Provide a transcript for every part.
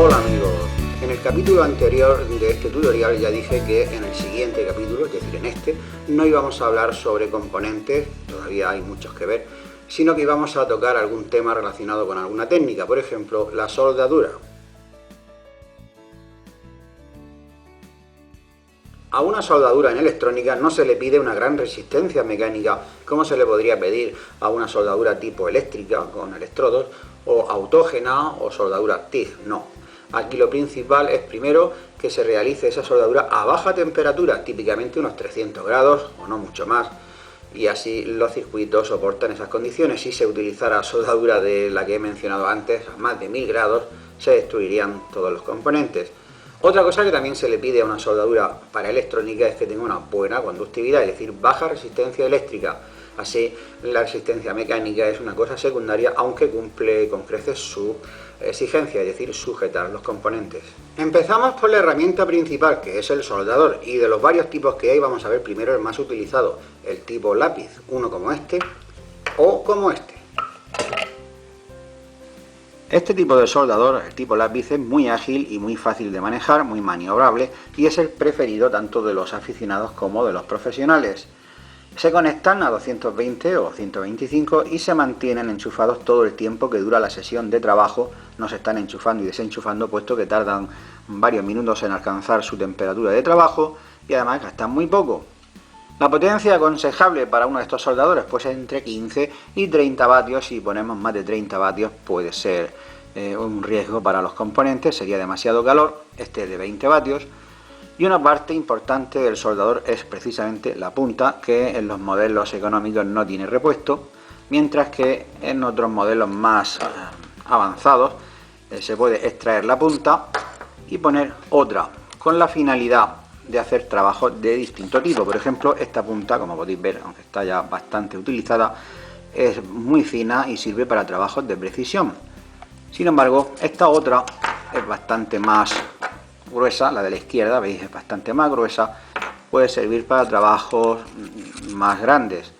Hola amigos, en el capítulo anterior de este tutorial ya dije que en el siguiente capítulo, es decir en este, no íbamos a hablar sobre componentes, todavía hay muchos que ver, sino que íbamos a tocar algún tema relacionado con alguna técnica, por ejemplo la soldadura. A una soldadura en electrónica no se le pide una gran resistencia mecánica como se le podría pedir a una soldadura tipo eléctrica con electrodos o autógena o soldadura TIG, no. Aquí lo principal es primero que se realice esa soldadura a baja temperatura, típicamente unos 300 grados o no mucho más, y así los circuitos soportan esas condiciones. Si se utilizara soldadura de la que he mencionado antes, a más de 1000 grados, se destruirían todos los componentes. Otra cosa que también se le pide a una soldadura para electrónica es que tenga una buena conductividad, es decir, baja resistencia eléctrica. Así, la resistencia mecánica es una cosa secundaria, aunque cumple con creces su exigencia, es decir, sujetar los componentes. Empezamos por la herramienta principal, que es el soldador, y de los varios tipos que hay vamos a ver primero el más utilizado, el tipo lápiz, uno como este o como este. Este tipo de soldador, el tipo lápiz, es muy ágil y muy fácil de manejar, muy maniobrable y es el preferido tanto de los aficionados como de los profesionales. Se conectan a 220 o 125 y se mantienen enchufados todo el tiempo que dura la sesión de trabajo. No se están enchufando y desenchufando puesto que tardan varios minutos en alcanzar su temperatura de trabajo y además gastan muy poco. La potencia aconsejable para uno de estos soldadores pues es entre 15 y 30 vatios. Si ponemos más de 30 vatios puede ser un riesgo para los componentes, sería demasiado calor. Este es de 20 vatios. Y una parte importante del soldador es precisamente la punta, que en los modelos económicos no tiene repuesto, mientras que en otros modelos más avanzados se puede extraer la punta y poner otra, con la finalidad de hacer trabajos de distinto tipo. Por ejemplo, esta punta, como podéis ver, aunque está ya bastante utilizada, es muy fina y sirve para trabajos de precisión. Sin embargo, esta otra es bastante más gruesa, la de la izquierda, veis, es bastante más gruesa, puede servir para trabajos más grandes.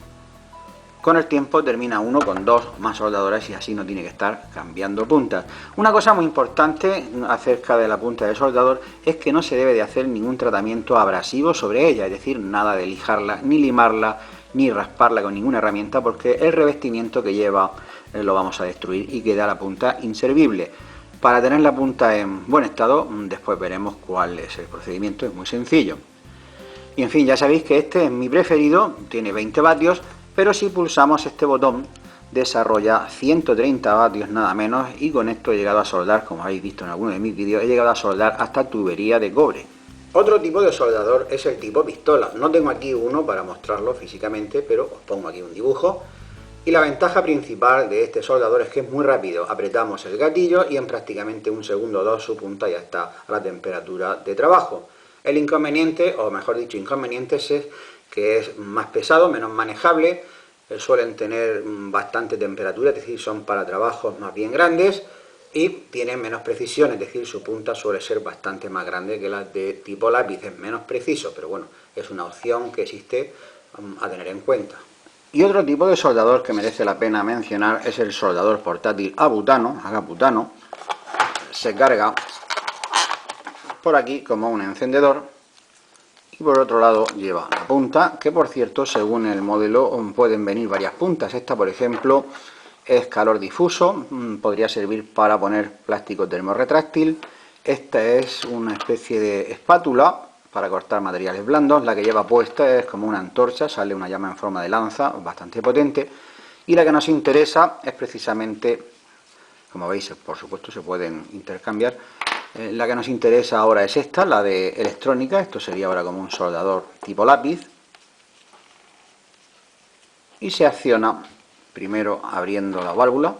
Con el tiempo termina uno con dos o más soldadoras y así no tiene que estar cambiando puntas. Una cosa muy importante acerca de la punta del soldador es que no se debe de hacer ningún tratamiento abrasivo sobre ella, es decir, nada de lijarla, ni limarla, ni rasparla con ninguna herramienta, porque el revestimiento que lleva lo vamos a destruir y queda la punta inservible. Para tener la punta en buen estado, después veremos cuál es el procedimiento, es muy sencillo. Y en fin, ya sabéis que este es mi preferido, tiene 20 vatios, pero si pulsamos este botón desarrolla 130 vatios nada menos, y con esto he llegado a soldar, como habéis visto en alguno de mis vídeos, he llegado a soldar hasta tubería de cobre. Otro tipo de soldador es el tipo pistola. No tengo aquí uno para mostrarlo físicamente, pero os pongo aquí un dibujo. Y la ventaja principal de este soldador es que es muy rápido. Apretamos el gatillo y en prácticamente un segundo o dos su punta ya está a la temperatura de trabajo. El inconveniente, o mejor dicho inconvenientes, es que es más pesado, menos manejable, suelen tener bastante temperatura, es decir, son para trabajos más bien grandes y tienen menos precisión, es decir, su punta suele ser bastante más grande que las de tipo lápiz, es menos preciso, pero bueno, es una opción que existe a tener en cuenta. Y otro tipo de soldador que merece la pena mencionar es el soldador portátil a butano, se carga por aquí como un encendedor y por otro lado lleva la punta, que por cierto según el modelo pueden venir varias puntas. Esta por ejemplo es calor difuso, podría servir para poner plástico termorretráctil. Esta es una especie de espátula para cortar materiales blandos. La que lleva puesta es como una antorcha, sale una llama en forma de lanza, bastante potente. Y la que nos interesa es precisamente, como veis, por supuesto se pueden intercambiar. La que nos interesa ahora es esta, la de electrónica. Esto sería ahora como un soldador tipo lápiz. Y se acciona primero abriendo la válvula.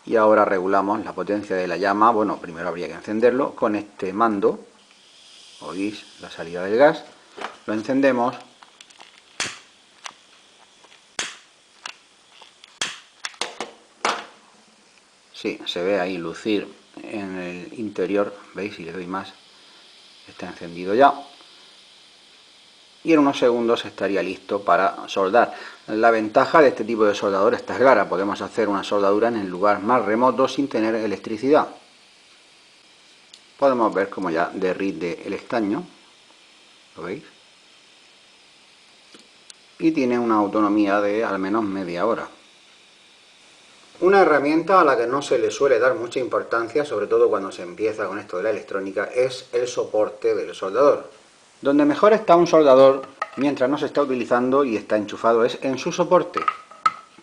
Y ahora regulamos la potencia de la llama. Bueno, primero habría que encenderlo con este mando. Oís la salida del gas, lo encendemos sí, se ve ahí lucir en el interior, veis, si le doy más está encendido ya y en unos segundos estaría listo para soldar. La ventaja de este tipo de soldador está clara, podemos hacer una soldadura en el lugar más remoto sin tener electricidad. podemos ver cómo ya derrite el estaño, ¿lo veis? Y tiene una autonomía de al menos media hora. Una herramienta a la que no se le suele dar mucha importancia, sobre todo cuando se empieza con esto de la electrónica, es el soporte del soldador. Donde mejor está un soldador mientras no se está utilizando y está enchufado es en su soporte.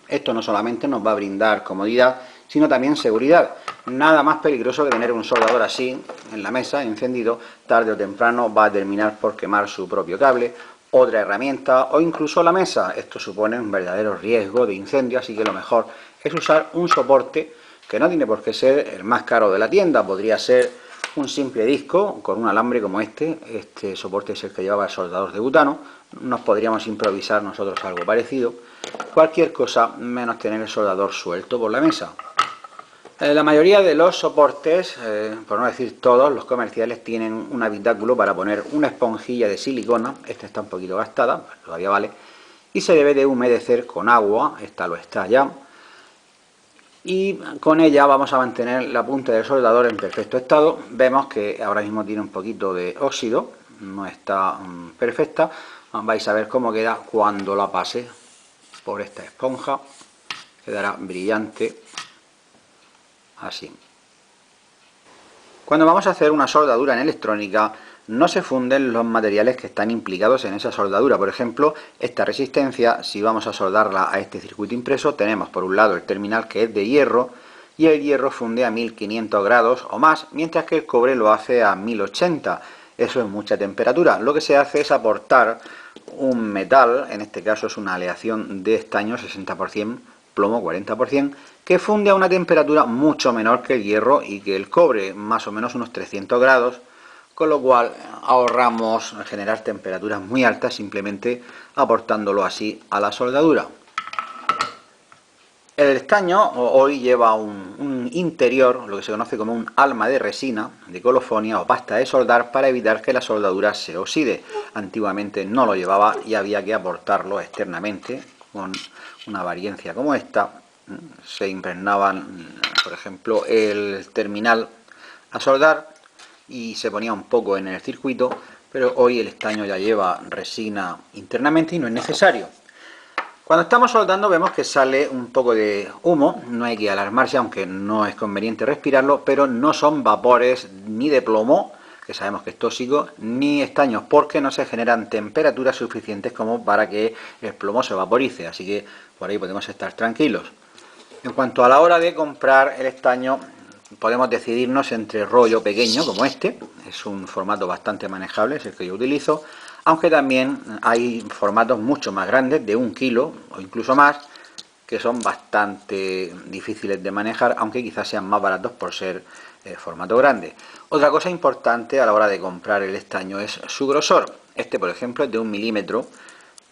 Esto no solamente nos va a brindar comodidad, sino también seguridad. Nada más peligroso que tener un soldador así en la mesa, encendido, tarde o temprano va a terminar por quemar su propio cable, otra herramienta o incluso la mesa. Esto supone un verdadero riesgo de incendio, así que lo mejor es usar un soporte que no tiene por qué ser el más caro de la tienda, podría ser un simple disco con un alambre como este soporte es el que llevaba el soldador de butano, nos podríamos improvisar nosotros algo parecido, cualquier cosa menos tener el soldador suelto por la mesa. La mayoría de los soportes, por no decir todos, los comerciales tienen un habitáculo para poner una esponjilla de silicona, esta está un poquito gastada, todavía vale, y se debe de humedecer con agua, esta lo está ya, y con ella vamos a mantener la punta del soldador en perfecto estado. Vemos que ahora mismo tiene un poquito de óxido, no está perfecta, vais a ver cómo queda cuando la pase por esta esponja, quedará brillante así. Cuando vamos a hacer una soldadura en electrónica no se funden los materiales que están implicados en esa soldadura. Por ejemplo, esta resistencia, si vamos a soldarla a este circuito impreso, tenemos por un lado el terminal que es de hierro y el hierro funde a 1500 grados o más, mientras que el cobre lo hace a 1080. Eso es mucha temperatura. Lo que se hace es aportar un metal, en este caso es una aleación de estaño 60%, plomo 40%, que funde a una temperatura mucho menor que el hierro y que el cobre, más o menos unos 300 grados, con lo cual ahorramos generar temperaturas muy altas simplemente aportándolo así a la soldadura. El estaño hoy lleva un interior, lo que se conoce como un alma de resina, de colofonia o pasta de soldar para evitar que la soldadura se oxide. Antiguamente no lo llevaba y había que aportarlo externamente con una variencia como esta. Se impregnaban, por ejemplo, el terminal a soldar y se ponía un poco en el circuito, pero hoy el estaño ya lleva resina internamente y no es necesario. Cuando estamos soldando vemos que sale un poco de humo, no hay que alarmarse, aunque no es conveniente respirarlo, pero no son vapores ni de plomo, que sabemos que es tóxico, ni estaños, porque no se generan temperaturas suficientes como para que el plomo se vaporice, así que por ahí podemos estar tranquilos. En cuanto a la hora de comprar el estaño, podemos decidirnos entre rollo pequeño, como este, es un formato bastante manejable, es el que yo utilizo, aunque también hay formatos mucho más grandes, de 1 kilo o incluso más, que son bastante difíciles de manejar, aunque quizás sean más baratos por ser formato grande. Otra cosa importante a la hora de comprar el estaño es su grosor. Este, por ejemplo, es de 1 milímetro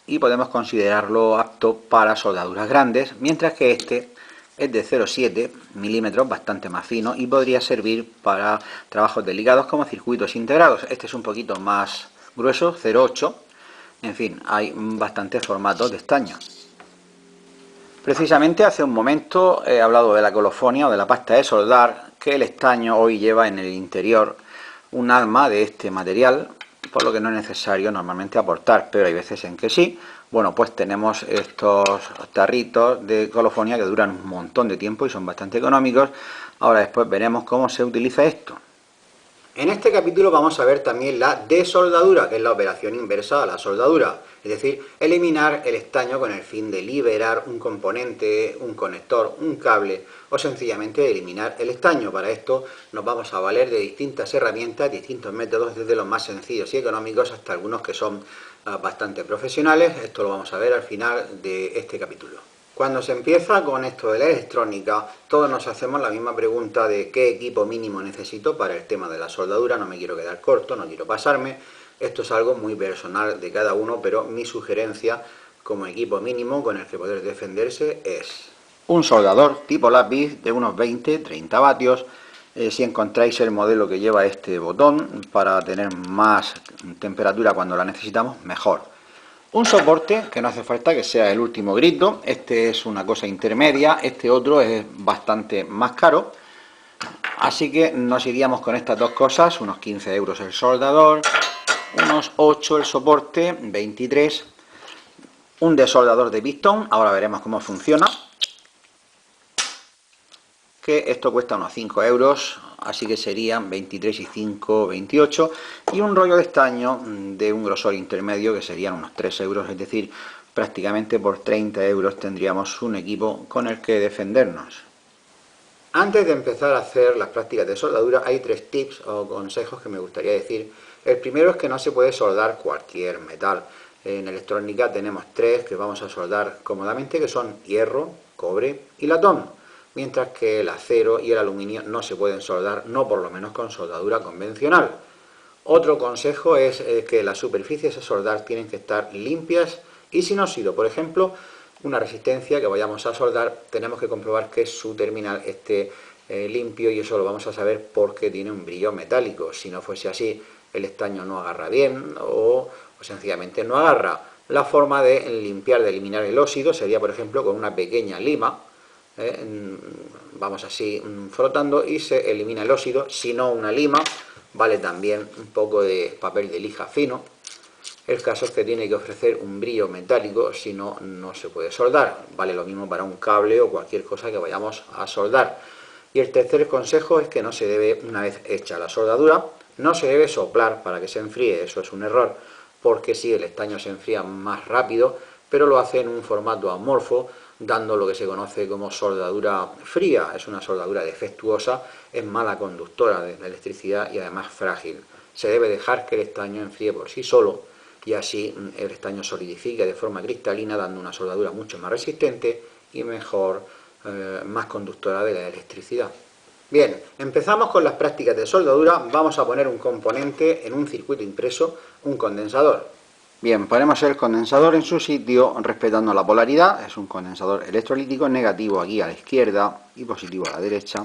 y podemos considerarlo apto para soldaduras grandes, mientras que este es de 0,7 milímetros, bastante más fino, y podría servir para trabajos delicados como circuitos integrados. Este es un poquito más grueso, 0,8. En fin, hay bastantes formatos de estaño. Precisamente hace un momento he hablado de la colofonia o de la pasta de soldar, que el estaño hoy lleva en el interior un alma de este material, por lo que no es necesario normalmente aportar, pero hay veces en que sí. Bueno, pues tenemos estos tarritos de colofonia que duran un montón de tiempo y son bastante económicos. Ahora después veremos cómo se utiliza esto. En este capítulo vamos a ver también la desoldadura, que es la operación inversa a la soldadura, es decir, eliminar el estaño con el fin de liberar un componente, un conector, un cable o sencillamente eliminar el estaño. Para esto nos vamos a valer de distintas herramientas, distintos métodos, desde los más sencillos y económicos hasta algunos que son bastante profesionales. Esto lo vamos a ver al final de este capítulo. Cuando se empieza con esto de la electrónica, todos nos hacemos la misma pregunta de qué equipo mínimo necesito para el tema de la soldadura. No me quiero quedar corto, no quiero pasarme. Esto es algo muy personal de cada uno, pero mi sugerencia como equipo mínimo con el que poder defenderse es un soldador tipo lápiz de unos 20-30 vatios. Si encontráis el modelo que lleva este botón para tener más temperatura cuando la necesitamos, mejor. Un soporte que no hace falta que sea el último grito, este es una cosa intermedia, este otro es bastante más caro. Así que nos iríamos con estas dos cosas, unos 15 euros el soldador, unos 8 el soporte, 23, un desoldador de pistón, ahora veremos cómo funciona, que esto cuesta unos 5 euros, así que serían 23 y 5, 28, y un rollo de estaño de un grosor intermedio que serían unos 3 euros, es decir, prácticamente por 30 euros tendríamos un equipo con el que defendernos. Antes de empezar a hacer las prácticas de soldadura hay 3 tips o consejos que me gustaría decir. El primero es que no se puede soldar cualquier metal. En electrónica tenemos 3 que vamos a soldar cómodamente, que son hierro, cobre y latón, mientras que el acero y el aluminio no se pueden soldar, no por lo menos con soldadura convencional. Otro consejo es que las superficies a soldar tienen que estar limpias y sin óxido. Por ejemplo, una resistencia que vayamos a soldar, tenemos que comprobar que su terminal esté limpio, y eso lo vamos a saber porque tiene un brillo metálico. Si no fuese así, el estaño no agarra bien o sencillamente no agarra. La forma de limpiar, de eliminar el óxido, sería por ejemplo con una pequeña lima. Vamos así frotando y se elimina el óxido. Si no, una lima, vale también un poco de papel de lija fino. El caso es que tiene que ofrecer un brillo metálico, si no, no se puede soldar. Vale lo mismo para un cable o cualquier cosa que vayamos a soldar. Y el tercer consejo es que no se debe, una vez hecha la soldadura, no se debe soplar para que se enfríe. Eso es un error, porque sí, el estaño se enfría más rápido, pero lo hace en un formato amorfo, dando lo que se conoce como soldadura fría. Es una soldadura defectuosa, es mala conductora de la electricidad y además frágil. Se debe dejar que el estaño enfríe por sí solo, y así el estaño solidifica de forma cristalina, dando una soldadura mucho más resistente y mejor, más conductora de la electricidad. Bien, empezamos con las prácticas de soldadura. Vamos a poner un componente en un circuito impreso, un condensador. Bien, ponemos el condensador en su sitio respetando la polaridad. Es un condensador electrolítico, negativo aquí a la izquierda y positivo a la derecha.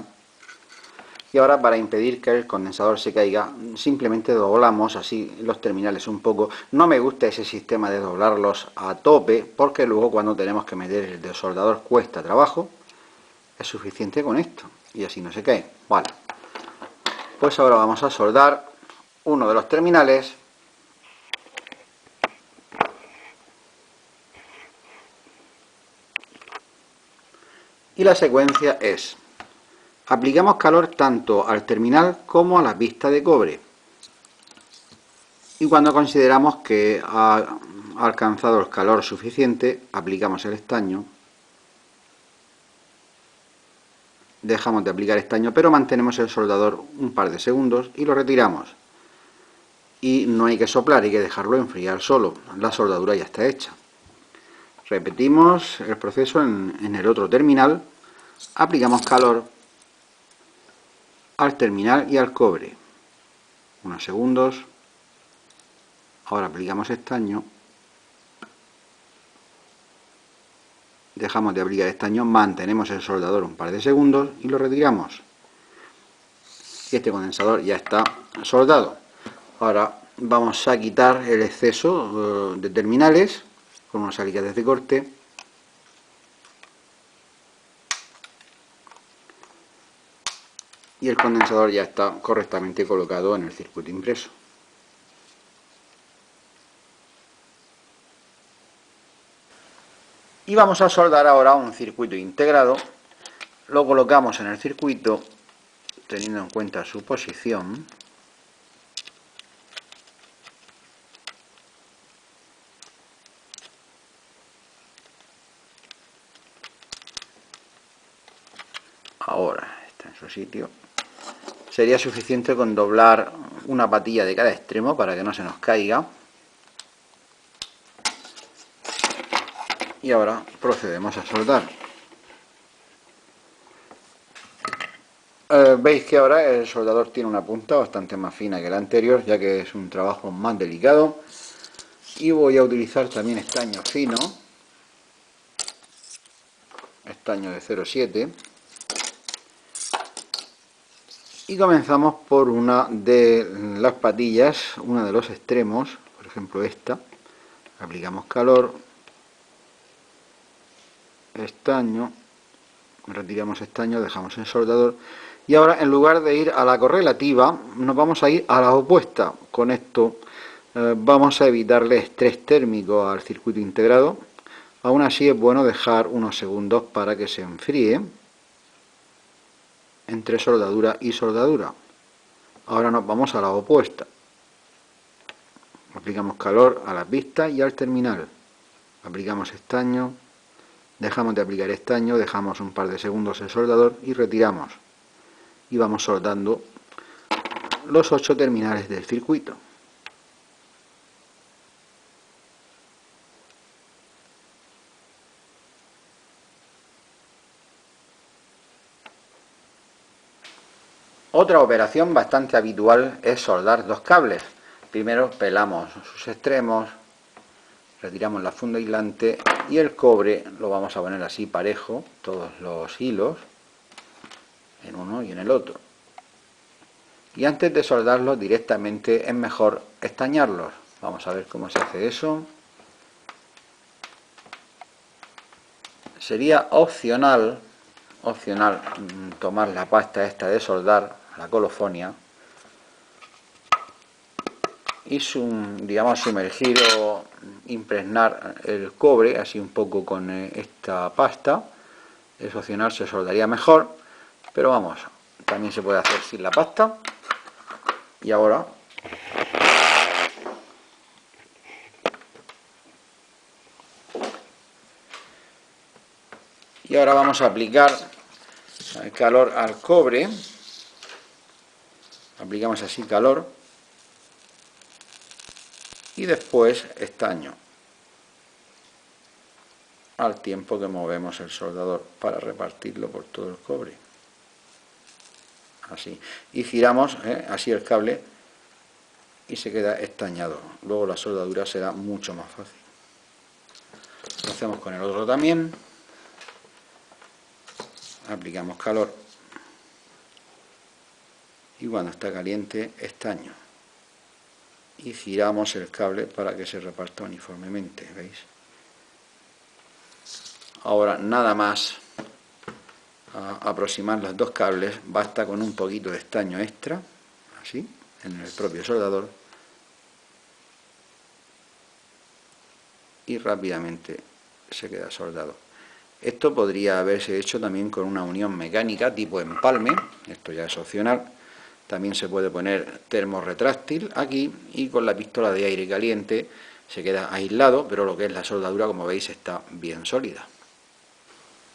Y ahora, para impedir que el condensador se caiga, simplemente doblamos así los terminales un poco. No me gusta ese sistema de doblarlos a tope, porque luego cuando tenemos que meter el desoldador cuesta trabajo. Es suficiente con esto y así no se cae. Vale, pues ahora vamos a soldar uno de los terminales. Y la secuencia es: aplicamos calor tanto al terminal como a la pista de cobre, y cuando consideramos que ha alcanzado el calor suficiente, aplicamos el estaño. Dejamos de aplicar estaño, pero mantenemos el soldador un par de segundos y lo retiramos. Y no hay que soplar, hay que dejarlo enfriar solo. La soldadura ya está hecha. Repetimos el proceso en el otro terminal. Aplicamos calor al terminal y al cobre. Unos segundos. Ahora aplicamos estaño. Dejamos de aplicar estaño, mantenemos el soldador un par de segundos y lo retiramos. Y este condensador ya está soldado. Ahora vamos a quitar el exceso de terminales con unos alicates de corte. Y el condensador ya está correctamente colocado en el circuito impreso. Y vamos a soldar ahora un circuito integrado. Lo colocamos en el circuito teniendo en cuenta su posición. Ahora está en su sitio. Sería suficiente con doblar una patilla de cada extremo para que no se nos caiga. Y ahora procedemos a soldar. Veis que ahora el soldador tiene una punta bastante más fina que la anterior, ya que es un trabajo más delicado. Y voy a utilizar también estaño fino, estaño de 0,7. Y comenzamos por una de las patillas, una de los extremos, por ejemplo esta. Aplicamos calor, estaño, retiramos estaño, dejamos el soldador Y ahora, en lugar de ir a la correlativa, nos vamos a ir a la opuesta. Con esto vamos a evitarle estrés térmico al circuito integrado. Aún así es bueno dejar unos segundos para que se enfríe entre soldadura y soldadura. Ahora nos vamos a la opuesta. Aplicamos calor a las vistas y al terminal. Aplicamos estaño, dejamos de aplicar estaño, dejamos un par de segundos el soldador y retiramos. Y vamos soldando los 8 terminales del circuito. Otra operación bastante habitual es soldar dos cables. Primero pelamos sus extremos, retiramos la funda aislante y el cobre lo vamos a poner así parejo, todos los hilos, en uno y en el otro. Y antes de soldarlos directamente es mejor estañarlos. Vamos a ver cómo se hace eso. Sería opcional tomar la pasta esta de soldar, la colofonia, y digamos sumergir o impregnar el cobre así un poco con esta pasta. Es opcional, se soldaría mejor, pero vamos, también se puede hacer sin la pasta. Y ahora vamos a aplicar calor al cobre. Aplicamos así calor y después estaño al tiempo que movemos el soldador para repartirlo por todo el cobre, así, y giramos así el cable y se queda estañado. Luego la soldadura será mucho más fácil. Lo hacemos con el otro también. Aplicamos calor y cuando está caliente estaño y giramos el cable para que se reparta uniformemente, ¿veis? Ahora nada más aproximar los dos cables, basta con un poquito de estaño extra, así, en el propio soldador, y rápidamente se queda soldado. Esto podría haberse hecho también con una unión mecánica tipo empalme, esto ya es opcional. También se puede poner termorretráctil aquí y con la pistola de aire caliente se queda aislado, pero lo que es la soldadura, como veis, está bien sólida.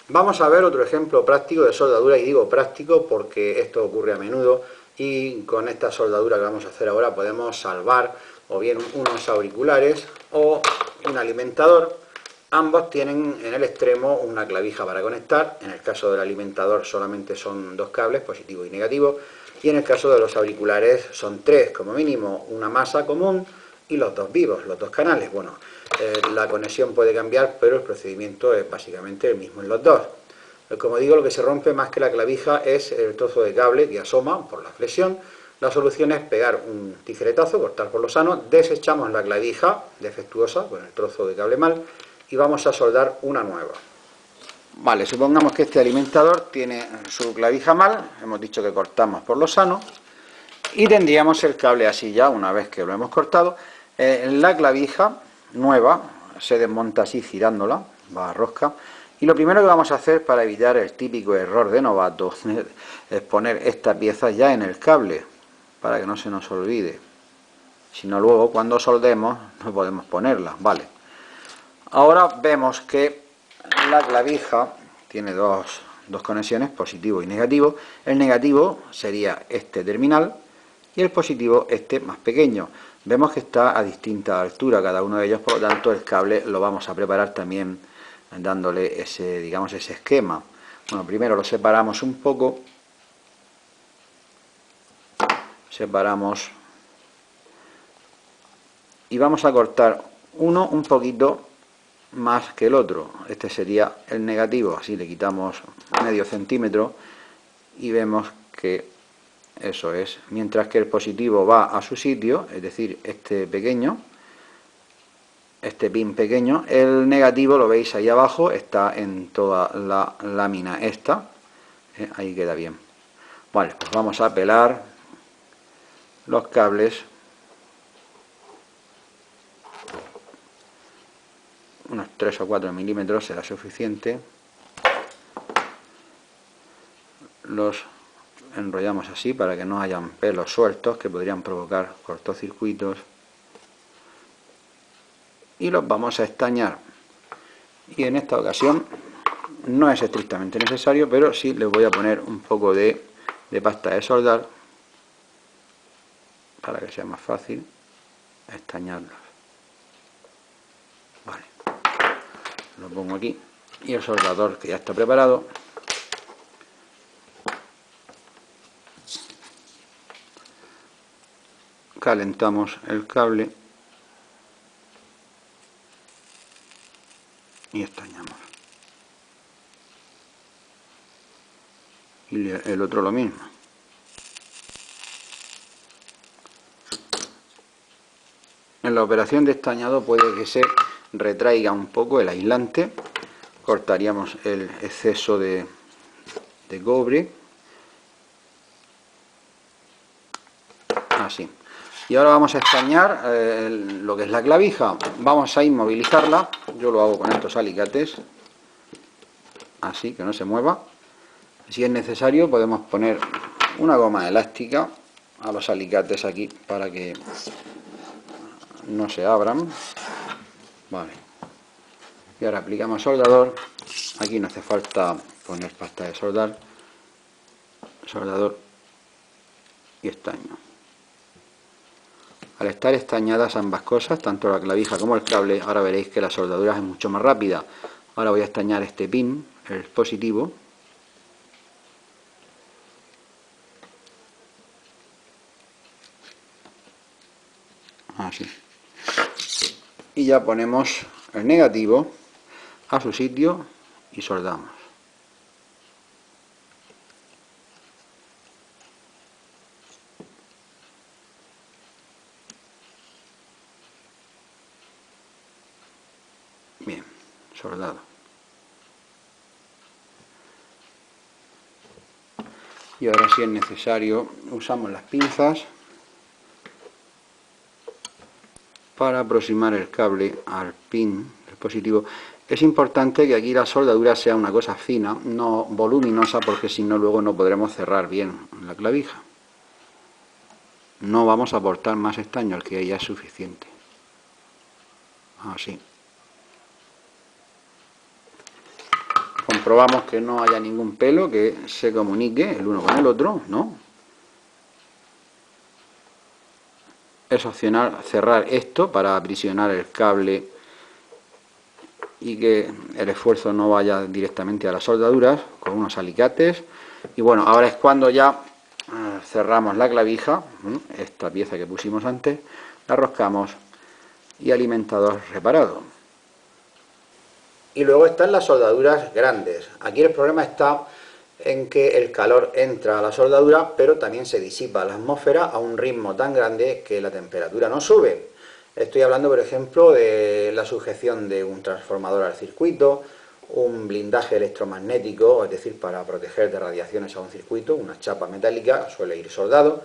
Vamos a ver otro ejemplo práctico de soldadura, y digo práctico porque esto ocurre a menudo, y con esta soldadura que vamos a hacer ahora podemos salvar o bien unos auriculares o un alimentador. Ambos tienen en el extremo una clavija para conectar. En el caso del alimentador solamente son dos cables, positivo y negativo, y en el caso de los auriculares son tres como mínimo, una masa común y los dos vivos, los dos canales. Bueno, la conexión puede cambiar, pero el procedimiento es básicamente el mismo en los dos. Como digo, lo que se rompe más que la clavija es el trozo de cable que asoma por la flexión. La solución es pegar un tijeretazo, cortar por lo sano, desechamos la clavija defectuosa con el trozo de cable mal y vamos a soldar una nueva. Vale, supongamos que este alimentador tiene su clavija mal, hemos dicho que cortamos por lo sano, y tendríamos el cable así ya, una vez que lo hemos cortado. La clavija nueva se desmonta así girándola, va a rosca, y lo primero que vamos a hacer para evitar el típico error de novato es poner esta pieza ya en el cable, para que no se nos olvide, si no luego cuando soldemos no podemos ponerla. Vale, ahora vemos que la clavija tiene dos conexiones, positivo y negativo. El negativo sería este terminal y el positivo este más pequeño. Vemos que está a distinta altura cada uno de ellos, por lo tanto el cable lo vamos a preparar también dándole ese, digamos, ese esquema. Bueno, primero lo separamos un poco, separamos y vamos a cortar uno un poquito más que el otro. Este sería el negativo, así le quitamos medio centímetro y vemos que eso es, mientras que el positivo va a su sitio, es decir, este pequeño, este pin pequeño. El negativo lo veis ahí abajo, está en toda la lámina esta, ahí queda bien. Vale, pues vamos a pelar los cables, unos 3 o 4 milímetros será suficiente. Los enrollamos así para que no hayan pelos sueltos que podrían provocar cortocircuitos, y los vamos a estañar. Y en esta ocasión no es estrictamente necesario, pero sí les voy a poner un poco de pasta de soldar para que sea más fácil estañarlos. Vale, lo pongo aquí, y el soldador que ya está preparado. Calentamos el cable y estañamos. Y el otro lo mismo. En la operación de estañado puede que se retraiga un poco el aislante. Cortaríamos el exceso de cobre, así. Y ahora vamos a estañar lo que es la clavija. Vamos a inmovilizarla. Yo lo hago con estos alicates, así que no se mueva. Si es necesario podemos poner una goma elástica a los alicates aquí para que no se abran. Vale. Y ahora aplicamos soldador. Aquí no hace falta poner pasta de soldar. Soldador y estaño. Al estar estañadas ambas cosas, tanto la clavija como el cable, ahora veréis que la soldadura es mucho más rápida. Ahora voy a estañar este pin, el positivo. Así. Y ya ponemos el negativo a su sitio y soldamos. Bien, soldado. Y ahora, si es necesario, usamos las pinzas para aproximar el cable al pin, el positivo. Es importante que aquí la soldadura sea una cosa fina, no voluminosa, porque si no luego no podremos cerrar bien la clavija. No vamos a aportar más estaño, al que ya es suficiente. Así. Comprobamos que no haya ningún pelo que se comunique el uno con el otro, ¿no? Es opcional cerrar esto para aprisionar el cable y que el esfuerzo no vaya directamente a las soldaduras con unos alicates. Y bueno, ahora es cuando ya cerramos la clavija, esta pieza que pusimos antes, la roscamos y alimentador reparado. Y luego están las soldaduras grandes. Aquí el problema está en que el calor entra a la soldadura, pero también se disipa a la atmósfera a un ritmo tan grande que la temperatura no sube. Estoy hablando, por ejemplo, de la sujeción de un transformador al circuito, un blindaje electromagnético, es decir, para proteger de radiaciones a un circuito, una chapa metálica, suele ir soldado,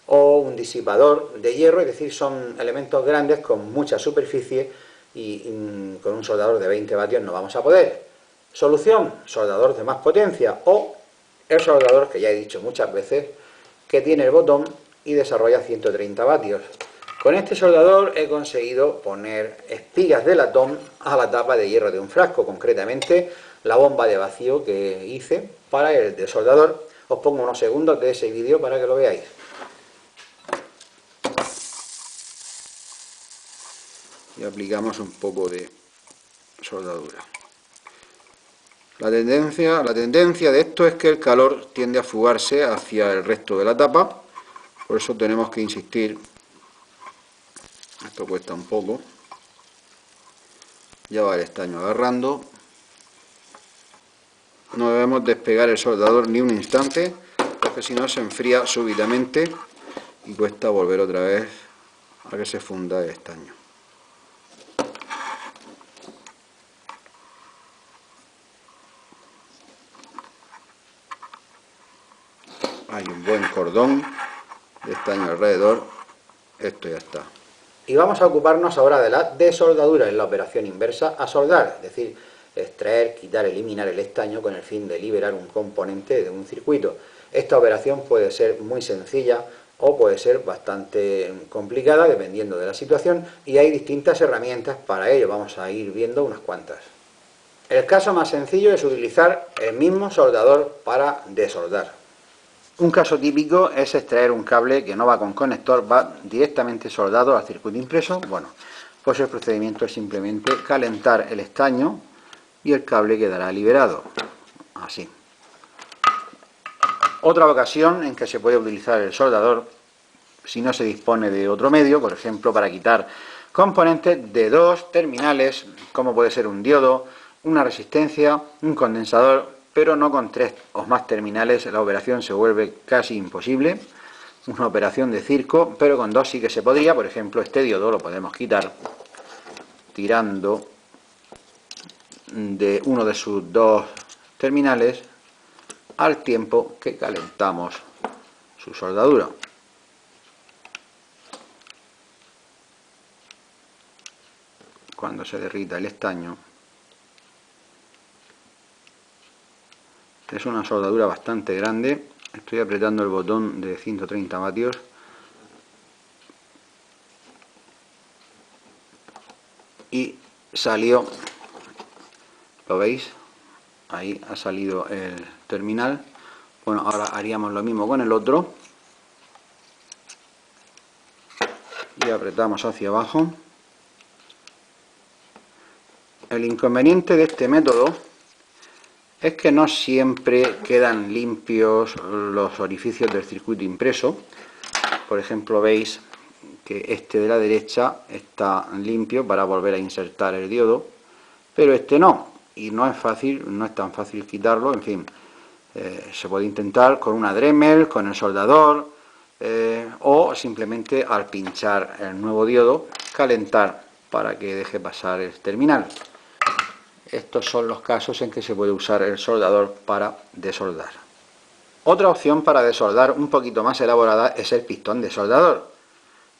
o un disipador de hierro, es decir, son elementos grandes con mucha superficie y con un soldador de 20 vatios no vamos a poder. Solución, soldador de más potencia o el soldador que ya he dicho muchas veces que tiene el botón y desarrolla 130 vatios. Con este soldador he conseguido poner espigas de latón a la tapa de hierro de un frasco, concretamente la bomba de vacío que hice para el desoldador. Os pongo unos segundos de ese vídeo para que lo veáis. Y aplicamos un poco de soldadura. La tendencia de esto es que el calor tiende a fugarse hacia el resto de la tapa, por eso tenemos que insistir. Esto cuesta un poco. Ya va el estaño agarrando. No debemos despegar el soldador ni un instante, porque si no se enfría súbitamente y cuesta volver otra vez a que se funda el estaño. hay un buen cordón de estaño alrededor. Esto ya está. Y vamos a ocuparnos ahora de la desoldadura, en la operación inversa a soldar, es decir, extraer, quitar, eliminar el estaño con el fin de liberar un componente de un circuito. Esta operación puede ser muy sencilla o puede ser bastante complicada dependiendo de la situación, y hay distintas herramientas para ello. Vamos a ir viendo unas cuantas. El caso más sencillo es utilizar el mismo soldador para desoldar. Un caso típico es extraer un cable que no va con conector, va directamente soldado al circuito impreso. Bueno, pues el procedimiento es simplemente calentar el estaño y el cable quedará liberado, así. Otra ocasión en que se puede utilizar el soldador, si no se dispone de otro medio, por ejemplo para quitar componentes de dos terminales, como puede ser un diodo, una resistencia, un condensador, pero no con tres o más terminales. La operación se vuelve casi imposible, una operación de circo, pero con dos sí que se podría. Por ejemplo, este diodo lo podemos quitar tirando de uno de sus dos terminales al tiempo que calentamos su soldadura. Cuando se derrita el estaño, es una soldadura bastante grande. Estoy apretando el botón de 130 vatios y salió, ¿lo veis? Ahí ha salido el terminal. Bueno, ahora haríamos lo mismo con el otro y apretamos hacia abajo. El inconveniente de este método es que no siempre quedan limpios los orificios del circuito impreso. Por ejemplo, veis que este de la derecha está limpio para volver a insertar el diodo, pero este no, y no es fácil, no es tan fácil quitarlo. En fin, se puede intentar con una Dremel, con el soldador, o simplemente al pinchar el nuevo diodo, calentar para que deje pasar el terminal. Estos son los casos en que se puede usar el soldador para desoldar. Otra opción para desoldar un poquito más elaborada es el pistón desoldador.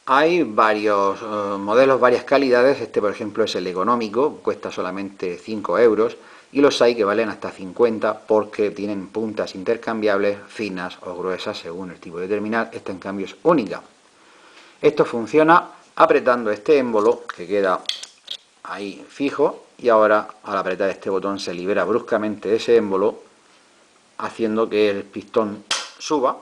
Hay varios modelos, varias calidades. Este, por ejemplo, es el económico, cuesta solamente 5 euros, y los hay que valen hasta 50 porque tienen puntas intercambiables, finas o gruesas según el tipo de terminal. Esta, en cambio, es única. Esto funciona apretando este émbolo que queda ahí fijo, y ahora al apretar este botón se libera bruscamente ese émbolo, haciendo que el pistón suba,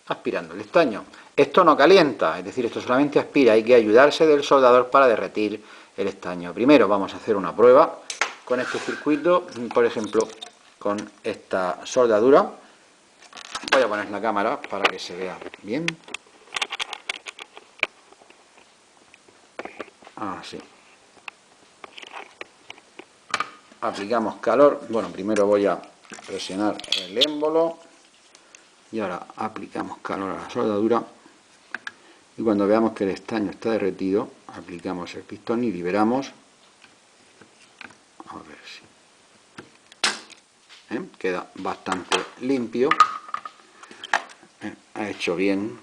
aspirando el estaño. Esto no calienta, es decir, esto solamente aspira. Hay que ayudarse del soldador para derretir el estaño. Primero vamos a hacer una prueba con este circuito, por ejemplo, con esta soldadura. Voy a poner la cámara para que se vea bien. Así. Aplicamos calor. Bueno, primero voy a presionar el émbolo y ahora aplicamos calor a la soldadura, y cuando veamos que el estaño está derretido aplicamos el pistón y liberamos. A ver si queda bastante limpio. Ha hecho bien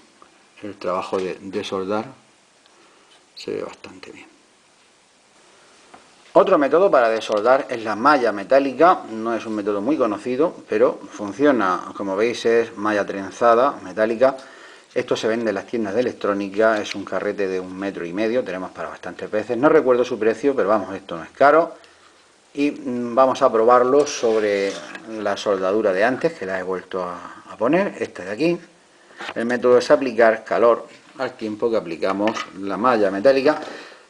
el trabajo de soldar, se ve bastante bien. Otro método para desoldar es la malla metálica. No es un método muy conocido, pero funciona. Como veis, es malla trenzada, metálica. Esto se vende en las tiendas de electrónica, es un carrete de 1,5 metros, tenemos para bastantes veces. No recuerdo su precio, pero vamos, esto no es caro. Y vamos a probarlo sobre la soldadura de antes, que la he vuelto a poner, esta de aquí. El método es aplicar calor al tiempo que aplicamos la malla metálica.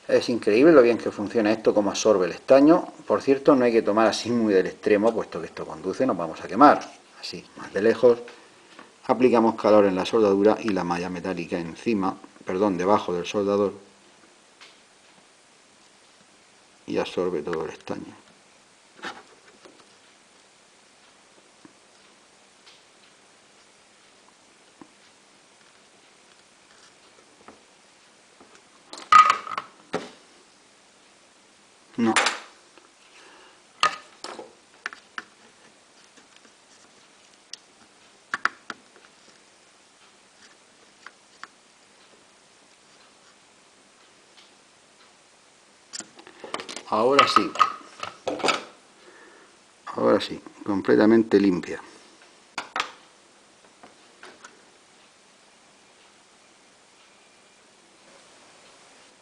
Es increíble lo bien que funciona esto, cómo absorbe el estaño. Por cierto, no hay que tomar así muy del extremo, puesto que esto conduce, nos vamos a quemar. Así, más de lejos. Aplicamos calor en la soldadura y la malla metálica encima, perdón, debajo del soldador, y absorbe todo el estaño. No. ahora sí. Ahora sí, completamente limpia.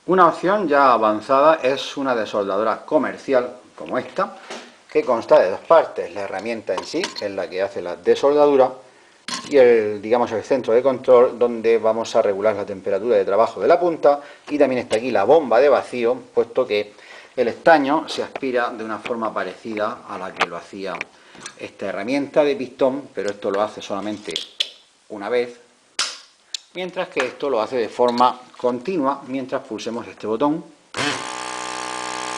Una opción ya avanzada es una desoldadora comercial como esta, que consta de dos partes: la herramienta en sí, que es la que hace la desoldadura, y digamos el centro de control, donde vamos a regular la temperatura de trabajo de la punta, y también está aquí la bomba de vacío, puesto que el estaño se aspira de una forma parecida a la que lo hacía esta herramienta de pistón, pero esto lo hace solamente una vez, mientras que esto lo hace de forma continua mientras pulsemos este botón.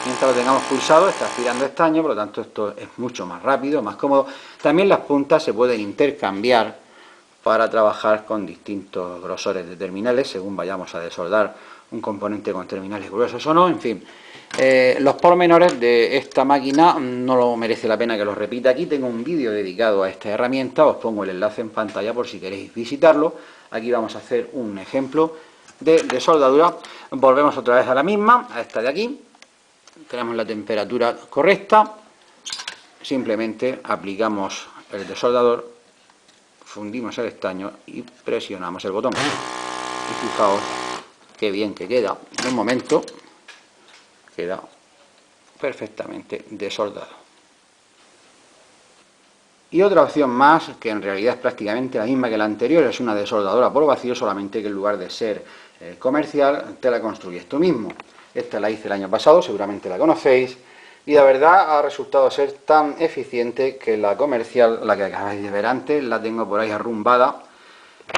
Mientras lo tengamos pulsado está aspirando estaño, por lo tanto esto es mucho más rápido, más cómodo. También las puntas se pueden intercambiar para trabajar con distintos grosores de terminales, según vayamos a desoldar un componente con terminales gruesos o no. En fin, los pormenores de esta máquina no lo merece la pena que los repita aquí. Tengo un vídeo dedicado a esta herramienta, os pongo el enlace en pantalla por si queréis visitarlo. Aquí vamos a hacer un ejemplo de soldadura. Volvemos otra vez a la misma, a esta de aquí. Tenemos la temperatura correcta, simplemente aplicamos el desoldador, fundimos el estaño y presionamos el botón. Y fijaos qué bien que queda. En un momento queda perfectamente desoldado. Y otra opción más, que en realidad es prácticamente la misma que la anterior, es una desoldadora por vacío, solamente que en lugar de ser comercial, te la construyes tú mismo. Esta la hice el año pasado, seguramente la conocéis, y la verdad ha resultado ser tan eficiente que la comercial, la que acabáis de ver antes, la tengo por ahí arrumbada.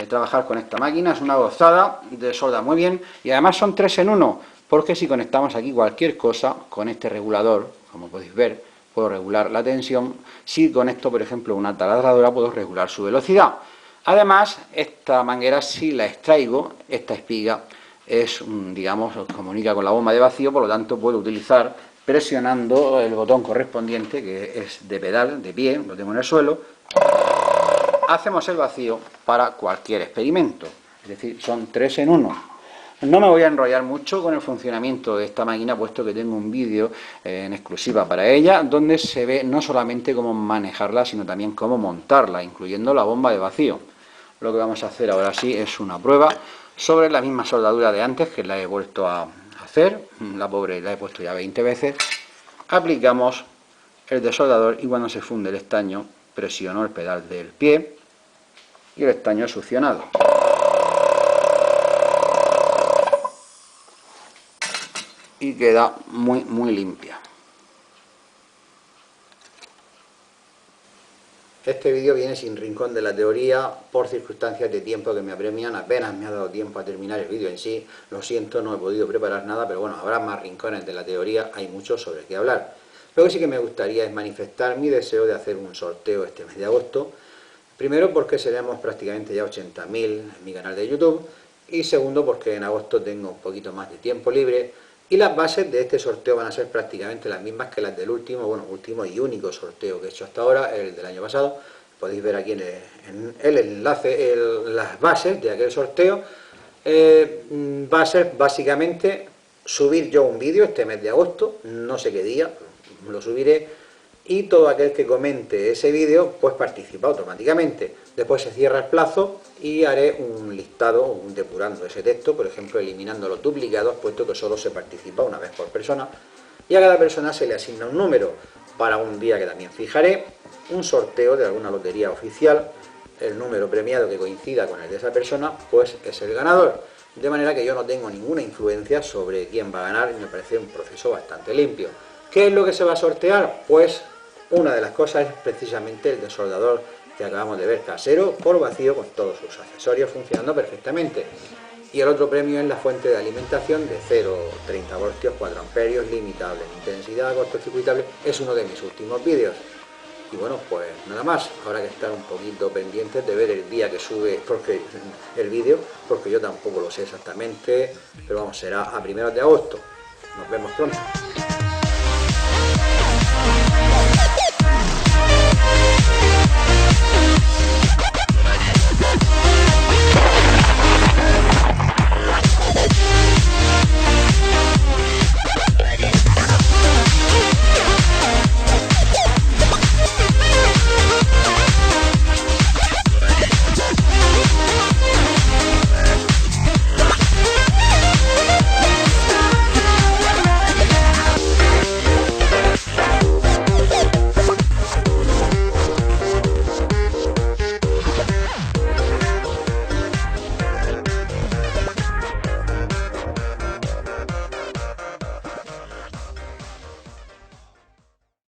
Trabajar con esta máquina es una gozada, desolda muy bien, y además son 3 en 1, porque si conectamos aquí cualquier cosa con este regulador, como podéis ver, puedo regular la tensión. Si conecto, por ejemplo, una taladradora, puedo regular su velocidad. Además, esta manguera, si la extraigo, esta espiga es, digamos, comunica con la bomba de vacío, por lo tanto puedo utilizar presionando el botón correspondiente, que es de pedal, de pie, lo tengo en el suelo. Hacemos el vacío para cualquier experimento, es decir, son 3 en 1. No me voy a enrollar mucho con el funcionamiento de esta máquina, puesto que tengo un vídeo en exclusiva para ella, donde se ve no solamente cómo manejarla, sino también cómo montarla, incluyendo la bomba de vacío. Lo que vamos a hacer ahora sí es una prueba sobre la misma soldadura de antes, que la he vuelto a hacer, la pobre la he puesto ya 20 veces. Aplicamos el desoldador y cuando se funde el estaño presiono el pedal del pie y el estaño es succionado. Y queda muy limpia. Este vídeo viene sin rincón de la teoría por circunstancias de tiempo que me apremian. Apenas me ha dado tiempo a terminar el vídeo en sí. Lo siento, no he podido preparar nada, pero bueno, habrá más rincones de la teoría, hay mucho sobre qué hablar. Lo que sí que me gustaría es manifestar mi deseo de hacer un sorteo este mes de agosto. Primero porque seremos prácticamente ya 80.000 en mi canal de YouTube. Y segundo porque en agosto tengo un poquito más de tiempo libre. Y las bases de este sorteo van a ser prácticamente las mismas que las del último y único sorteo que he hecho hasta ahora, el del año pasado. Podéis ver aquí en el enlace las bases de aquel sorteo. Va a ser básicamente subir yo un vídeo este mes de agosto, no sé qué día, lo subiré, y todo aquel que comente ese vídeo pues participa automáticamente. Después se cierra el plazo y haré un listado, depurando ese texto, por ejemplo eliminando los duplicados, puesto que solo se participa una vez por persona, y a cada persona se le asigna un número para un día que también fijaré, un sorteo de alguna lotería oficial. El número premiado que coincida con el de esa persona pues es el ganador, de manera que yo no tengo ninguna influencia sobre quién va a ganar y me parece un proceso bastante limpio. ¿Qué es lo que se va a sortear? Pues una de las cosas es precisamente el desoldador que acabamos de ver, casero, por vacío, con todos sus accesorios funcionando perfectamente. Y el otro premio es la fuente de alimentación de 0,30 voltios, 4 amperios, limitable en intensidad, cortocircuitable. Es uno de mis últimos vídeos. Y bueno, pues nada más, habrá que estar un poquito pendientes de ver el día que sube el vídeo, porque yo tampoco lo sé exactamente, pero vamos, será a primeros de agosto. Nos vemos pronto.